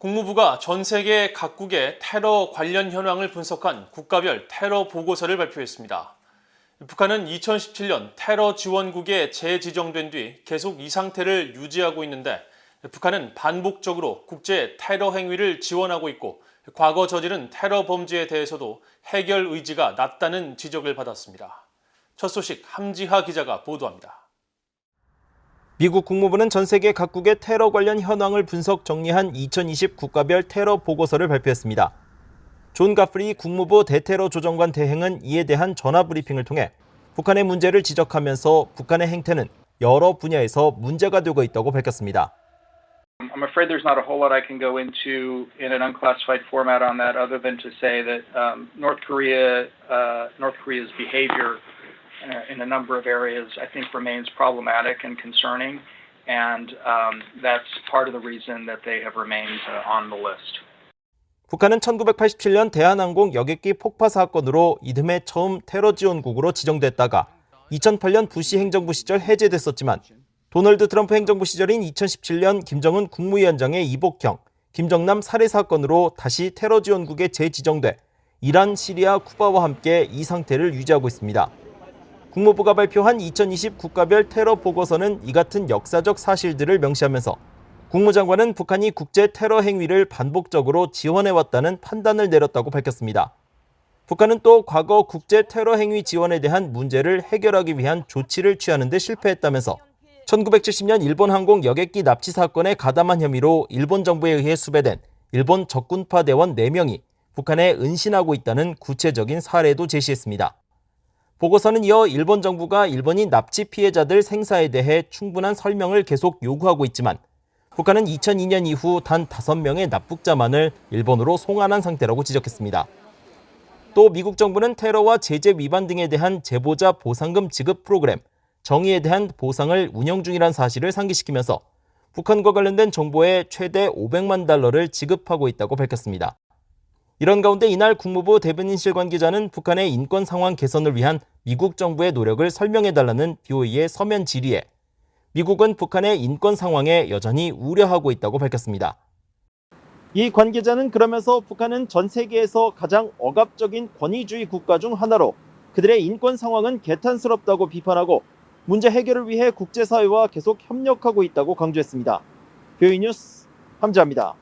국무부가 전 세계 각국의 테러 관련 현황을 분석한 국가별 테러 보고서를 발표했습니다. 북한은 2017년 테러 지원국에 재지정된 뒤 계속 이 상태를 유지하고 있는데 북한은 반복적으로 국제 테러 행위를 지원하고 있고 과거 저지른 테러 범죄에 대해서도 해결 의지가 낮다는 지적을 받았습니다. 첫 소식 함지하 기자가 보도합니다. 미국 국무부는 전 세계 각국의 테러 관련 현황을 분석 정리한 2020 국가별 테러 보고서를 발표했습니다. 존 가프리 국무부 대테러 조정관 대행은 이에 대한 전화 브리핑을 통해 북한의 문제를 지적하면서 북한의 행태는 여러 분야에서 문제가 되고 있다고 밝혔습니다. I'm afraid there's not a whole lot I can go into in an unclassified format on that other than to say that North Korea's behavior in a number of areas I think remains problematic and concerning, and that's part of the reason that they have remained on the list. 북한은 1987년 대한항공 여객기 폭파 사건으로 이듬해 처음 테러 지원국으로 지정됐다가 2008년 부시 행정부 시절 해제됐었지만 도널드 트럼프 행정부 시절인 2017년 김정은 국무위원장의 이복형, 김정남 살해 사건으로 다시 테러 지원국에 재지정돼 이란, 시리아, 쿠바와 함께 이 상태를 유지하고 있습니다. 국무부가 발표한 2020 국가별 테러 보고서는 이 같은 역사적 사실들을 명시하면서 국무장관은 북한이 국제 테러 행위를 반복적으로 지원해왔다는 판단을 내렸다고 밝혔습니다. 북한은 또 과거 국제 테러 행위 지원에 대한 문제를 해결하기 위한 조치를 취하는 데 실패했다면서 1970년 일본 항공 여객기 납치 사건에 가담한 혐의로 일본 정부에 의해 수배된 일본 적군파 대원 4명이 북한에 은신하고 있다는 구체적인 사례도 제시했습니다. 보고서는 이어 일본 정부가 일본인 납치 피해자들 생사에 대해 충분한 설명을 계속 요구하고 있지만 북한은 2002년 이후 단 5명의 납북자만을 일본으로 송환한 상태라고 지적했습니다. 또 미국 정부는 테러와 제재 위반 등에 대한 제보자 보상금 지급 프로그램, 정의에 대한 보상을 운영 중이라는 사실을 상기시키면서 북한과 관련된 정보에 최대 $500만 지급하고 있다고 밝혔습니다. 이런 가운데 이날 국무부 대변인실 관계자는 북한의 인권 상황 개선을 위한 미국 정부의 노력을 설명해달라는 BOE의 서면 질의에 미국은 북한의 인권 상황에 여전히 우려하고 있다고 밝혔습니다. 이 관계자는 그러면서 북한은 전 세계에서 가장 억압적인 권위주의 국가 중 하나로 그들의 인권 상황은 개탄스럽다고 비판하고 문제 해결을 위해 국제사회와 계속 협력하고 있다고 강조했습니다. BOE 뉴스 함지하입니다.